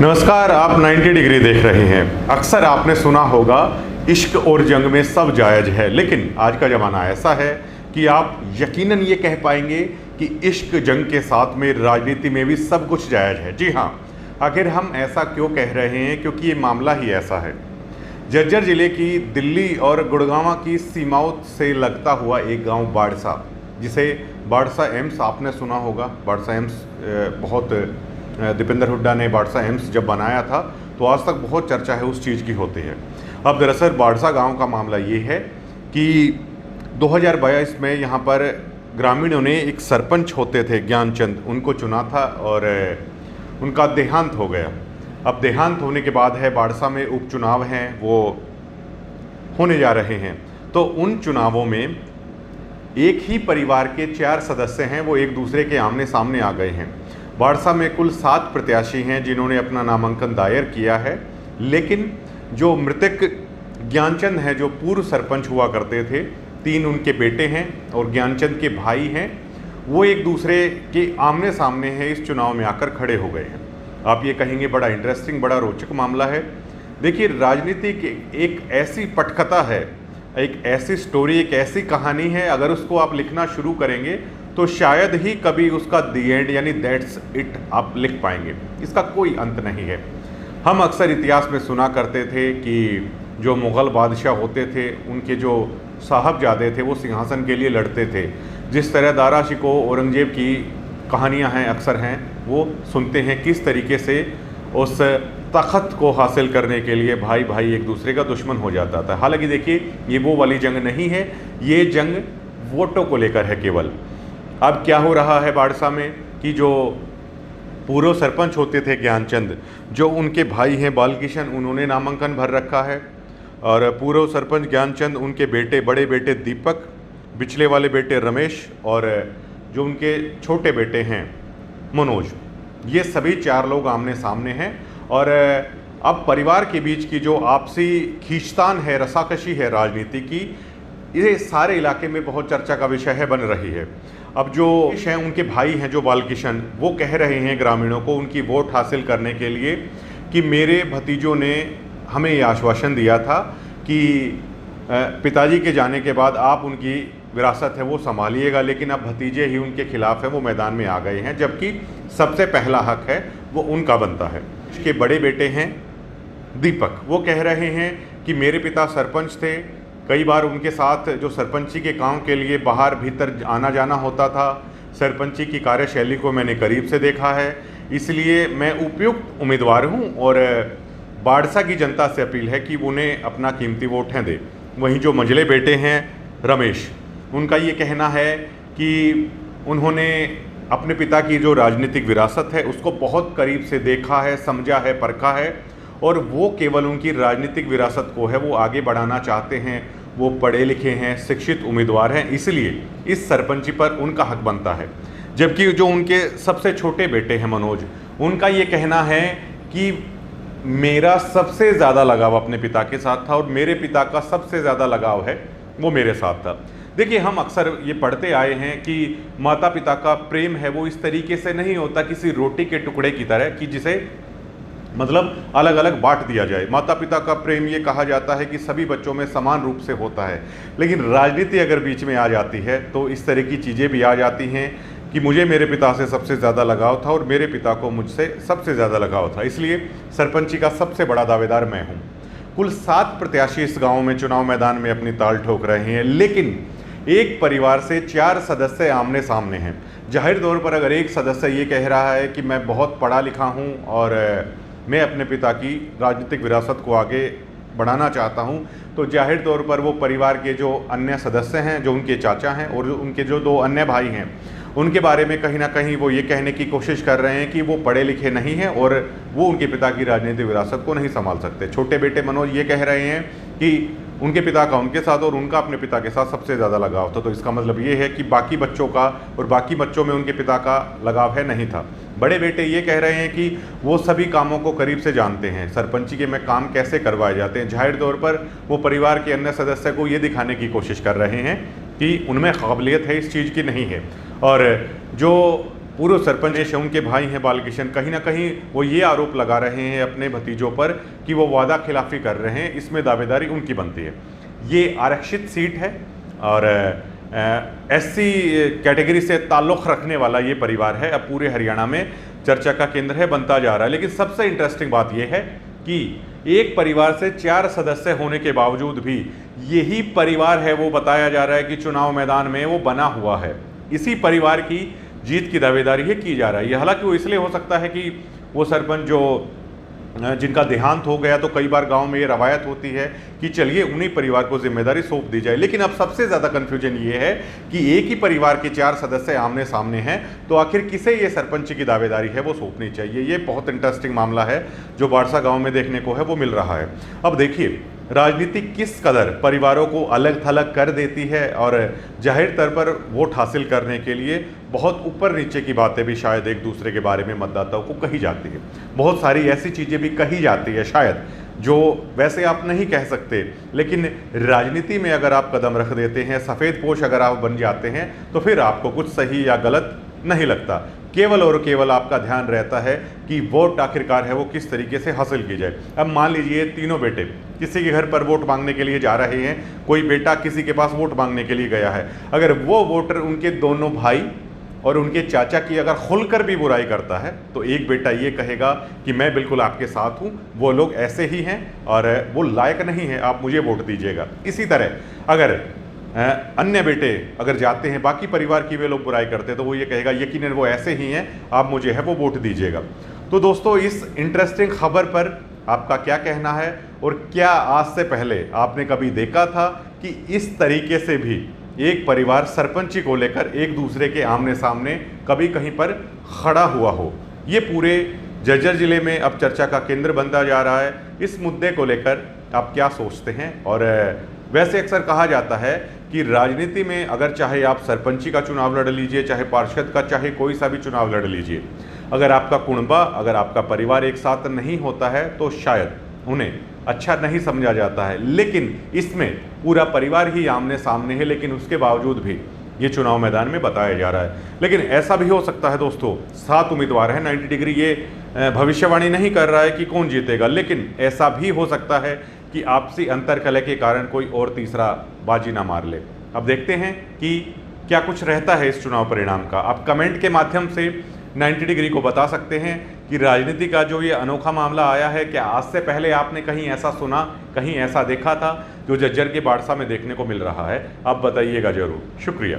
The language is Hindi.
नमस्कार, आप 90 डिग्री देख रहे हैं। अक्सर आपने सुना होगा इश्क और जंग में सब जायज़ है, लेकिन आज का ज़माना ऐसा है कि आप यकीनन ये कह पाएंगे कि इश्क जंग के साथ में राजनीति में भी सब कुछ जायज़ है। जी हाँ, आखिर हम ऐसा क्यों कह रहे हैं? क्योंकि ये मामला ही ऐसा है। झज्जर ज़िले की दिल्ली और गुड़गांव की सीमाओं से लगता हुआ एक गाँव बाड़सा, जिसे बाड़सा एम्स आपने सुना होगा। बाड़सा एम्स बहुत दीपेंद्र हुड्डा ने बाड़सा एम्स जब बनाया था तो आज तक बहुत चर्चा है उस चीज़ की होती है। अब दरअसल बाड़सा गांव का मामला ये है कि 2022 में यहाँ पर ग्रामीणों ने एक सरपंच होते थे ज्ञानचंद, उनको चुना था और उनका देहांत हो गया। अब देहांत होने के बाद है बाड़सा में उपचुनाव हैं, वो होने जा रहे हैं। तो उन चुनावों में एक ही परिवार के 4 सदस्य हैं, वो एक दूसरे के आमने सामने आ गए हैं। बाड़सा में कुल 7 प्रत्याशी हैं जिन्होंने अपना नामांकन दायर किया है, लेकिन जो मृतक ज्ञानचंद हैं, जो पूर्व सरपंच हुआ करते थे, 3 उनके बेटे हैं और ज्ञानचंद के भाई हैं, वो एक दूसरे के आमने सामने हैं, इस चुनाव में आकर खड़े हो गए हैं। आप ये कहेंगे बड़ा इंटरेस्टिंग, बड़ा रोचक मामला है। देखिए, राजनीति की एक ऐसी पटकथा है, एक ऐसी स्टोरी, एक ऐसी कहानी है, अगर उसको आप लिखना शुरू करेंगे तो शायद ही कभी उसका दी एंड यानी दैट्स इट आप लिख पाएंगे। इसका कोई अंत नहीं है। हम अक्सर इतिहास में सुना करते थे कि जो मुग़ल बादशाह होते थे, उनके जो साहबजादे थे वो सिंहासन के लिए लड़ते थे। जिस तरह दारा शिकोह औरंगजेब की कहानियां हैं, अक्सर हैं, वो सुनते हैं किस तरीके से उस तख़्त को हासिल करने के लिए भाई भाई एक दूसरे का दुश्मन हो जाता था। हालांकि देखिए, ये वो वाली जंग नहीं है, ये जंग वोटों को लेकर है केवल। अब क्या हो रहा है बाड़सा में कि जो पूर्व सरपंच होते थे ज्ञानचंद, जो उनके भाई हैं बालकिशन, उन्होंने नामांकन भर रखा है। और पूर्व सरपंच ज्ञानचंद, उनके बेटे, बड़े बेटे दीपक, बिचले वाले बेटे रमेश और जो उनके छोटे बेटे हैं मनोज, ये सभी 4 लोग आमने सामने हैं। और अब परिवार के बीच की जो आपसी खींचतान है, रसाकशी है राजनीति की, ये सारे इलाके में बहुत चर्चा का विषय है, बन रही है। अब जो हैं, उनके भाई हैं जो बालकिशन, वो कह रहे हैं ग्रामीणों को उनकी वोट हासिल करने के लिए कि मेरे भतीजों ने हमें ये आश्वासन दिया था कि पिताजी के जाने के बाद आप उनकी विरासत है वो संभालिएगा, लेकिन अब भतीजे ही उनके खिलाफ हैं, वो मैदान में आ गए हैं, जबकि सबसे पहला हक है वो उनका बनता है। उसके बड़े बेटे हैं दीपक, वो कह रहे हैं कि मेरे पिता सरपंच थे, कई बार उनके साथ जो सरपंची के काम के लिए बाहर भीतर आना जाना होता था, सरपंची की कार्यशैली को मैंने करीब से देखा है, इसलिए मैं उपयुक्त उम्मीदवार हूं और बाड़सा की जनता से अपील है कि उन्हें अपना कीमती वोट हैं दे। वहीं जो मंझले बेटे हैं रमेश, उनका ये कहना है कि उन्होंने अपने पिता की जो राजनीतिक विरासत है उसको बहुत करीब से देखा है, समझा है, परखा है, और वो केवल उनकी राजनीतिक विरासत को है वो आगे बढ़ाना चाहते हैं। वो पढ़े लिखे हैं, शिक्षित उम्मीदवार हैं, इसलिए इस सरपंची पर उनका हक बनता है। जबकि जो उनके सबसे छोटे बेटे हैं मनोज, उनका ये कहना है कि मेरा सबसे ज़्यादा लगाव अपने पिता के साथ था और मेरे पिता का सबसे ज़्यादा लगाव है वो मेरे साथ था। देखिए, हम अक्सर ये पढ़ते आए हैं कि माता पिता का प्रेम है वो इस तरीके से नहीं होता किसी रोटी के टुकड़े की तरह कि जिसे मतलब अलग अलग बांट दिया जाए। माता पिता का प्रेम ये कहा जाता है कि सभी बच्चों में समान रूप से होता है, लेकिन राजनीति अगर बीच में आ जाती है तो इस तरह की चीज़ें भी आ जाती हैं कि मुझे मेरे पिता से सबसे ज़्यादा लगाव था और मेरे पिता को मुझसे सबसे ज़्यादा लगाव था, इसलिए सरपंची का सबसे बड़ा दावेदार मैं हूँ। कुल 7 प्रत्याशी इस गाँव में चुनाव मैदान में अपनी ताल ठोक रहे हैं, लेकिन एक परिवार से 4 सदस्य आमने सामने हैं। जाहिर तौर पर अगर एक सदस्य ये कह रहा है कि मैं बहुत पढ़ा लिखा हूँ और मैं अपने पिता की राजनीतिक विरासत को आगे बढ़ाना चाहता हूं, तो जाहिर तौर पर वो परिवार के जो अन्य सदस्य हैं, जो उनके चाचा हैं और जो उनके जो 2 अन्य भाई हैं, उनके बारे में कहीं ना कहीं वो ये कहने की कोशिश कर रहे हैं कि वो पढ़े लिखे नहीं हैं और वो उनके पिता की राजनीतिक विरासत को नहीं संभाल सकते। छोटे बेटे मनोज ये कह रहे हैं कि उनके पिता का उनके साथ और उनका अपने पिता के साथ सबसे ज़्यादा लगाव था। तो इसका मतलब ये है कि बाकी बच्चों का और बाकी बच्चों में उनके पिता का लगाव है नहीं था। बड़े बेटे ये कह रहे हैं कि वो सभी कामों को करीब से जानते हैं, सरपंची के में काम कैसे करवाए जाते हैं। जाहिर तौर पर वो परिवार के अन्य सदस्य को ये दिखाने की कोशिश कर रहे हैं कि उनमें काबिलियत है, इस चीज़ की नहीं है। और जो पूर्व सरपंच उनके भाई हैं बालकिशन, कहीं ना कहीं वो ये आरोप लगा रहे हैं अपने भतीजों पर कि वो वादा खिलाफी कर रहे हैं। इसमें दावेदारी उनकी बनती है। ये आरक्षित सीट है और एससी कैटेगरी से ताल्लुक़ रखने वाला ये परिवार है। अब पूरे हरियाणा में चर्चा का केंद्र है, बनता जा रहा है। लेकिन सबसे इंटरेस्टिंग बात यह है कि एक परिवार से 4 सदस्य होने के बावजूद भी यही परिवार है, वो बताया जा रहा है कि चुनाव मैदान में वो बना हुआ है। इसी परिवार की जीत की दावेदारी है की जा रही है। हालांकि वो इसलिए हो सकता है कि वो सरपंच जिनका देहांत हो गया, तो कई बार गांव में ये रवायत होती है कि चलिए उन्हीं परिवार को जिम्मेदारी सौंप दी जाए। लेकिन अब सबसे ज़्यादा कन्फ्यूजन ये है कि एक ही परिवार के 4 सदस्य आमने सामने हैं, तो आखिर किसे ये सरपंच की दावेदारी है वो सौंपनी चाहिए। ये बहुत इंटरेस्टिंग मामला है जो बाड़सा गाँव में देखने को है वो मिल रहा है। अब देखिए राजनीति किस कदर परिवारों को अलग थलग कर देती है और जाहिर तौर पर वोट हासिल करने के लिए बहुत ऊपर नीचे की बातें भी शायद एक दूसरे के बारे में मतदाताओं को कही जाती है। बहुत सारी ऐसी चीज़ें भी कही जाती है शायद जो वैसे आप नहीं कह सकते, लेकिन राजनीति में अगर आप कदम रख देते हैं, सफ़ेद पोश अगर आप बन जाते हैं, तो फिर आपको कुछ सही या गलत नहीं लगता। केवल और केवल आपका ध्यान रहता है कि वोट आखिरकार है वो किस तरीके से हासिल की जाए। अब मान लीजिए तीनों बेटे किसी के घर पर वोट मांगने के लिए जा रहे हैं, कोई बेटा किसी के पास वोट मांगने के लिए गया है। अगर वो वोटर उनके दोनों भाई और उनके चाचा की अगर खुलकर भी बुराई करता है, तो एक बेटा ये कहेगा कि मैं बिल्कुल आपके साथ हूँ, वो लोग ऐसे ही हैं और वो लायक नहीं है, आप मुझे वोट दीजिएगा। इसी तरह अगर अन्य बेटे अगर जाते हैं, बाकी परिवार की वे लोग बुराई करते हैं, तो वो ये कहेगा यकीनन वो ऐसे ही हैं, आप मुझे है वो वोट दीजिएगा। तो दोस्तों इस इंटरेस्टिंग खबर पर आपका क्या कहना है, और क्या आज से पहले आपने कभी देखा था कि इस तरीके से भी एक परिवार सरपंची को लेकर एक दूसरे के आमने सामने कभी कहीं पर खड़ा हुआ हो? ये पूरे झज्जर जिले में अब चर्चा का केंद्र बनता जा रहा है। इस मुद्दे को लेकर आप क्या सोचते हैं? और वैसे अक्सर कहा जाता है कि राजनीति में अगर चाहे आप सरपंची का चुनाव लड़ लीजिए, चाहे पार्षद का, चाहे कोई सा भी चुनाव लड़ लीजिए, अगर आपका कुनबा, अगर आपका परिवार एक साथ नहीं होता है तो शायद उन्हें अच्छा नहीं समझा जाता है। लेकिन इसमें पूरा परिवार ही आमने सामने है, लेकिन उसके बावजूद भी ये चुनाव मैदान में बताया जा रहा है। लेकिन ऐसा भी हो सकता है दोस्तों, 7 उम्मीदवार हैं, 90 डिग्री ये भविष्यवाणी नहीं कर रहा है कि कौन जीतेगा, लेकिन ऐसा भी हो सकता है कि आपसी अंतर्कलह के कारण कोई और तीसरा बाजी ना मार ले। अब देखते हैं कि क्या कुछ रहता है इस चुनाव परिणाम का। आप कमेंट के माध्यम से 90 डिग्री को बता सकते हैं कि राजनीति का जो ये अनोखा मामला आया है, क्या आज से पहले आपने कहीं ऐसा सुना, कहीं ऐसा देखा था जो झज्जर के बाड़सा में देखने को मिल रहा है? आप बताइएगा ज़रूर। शुक्रिया।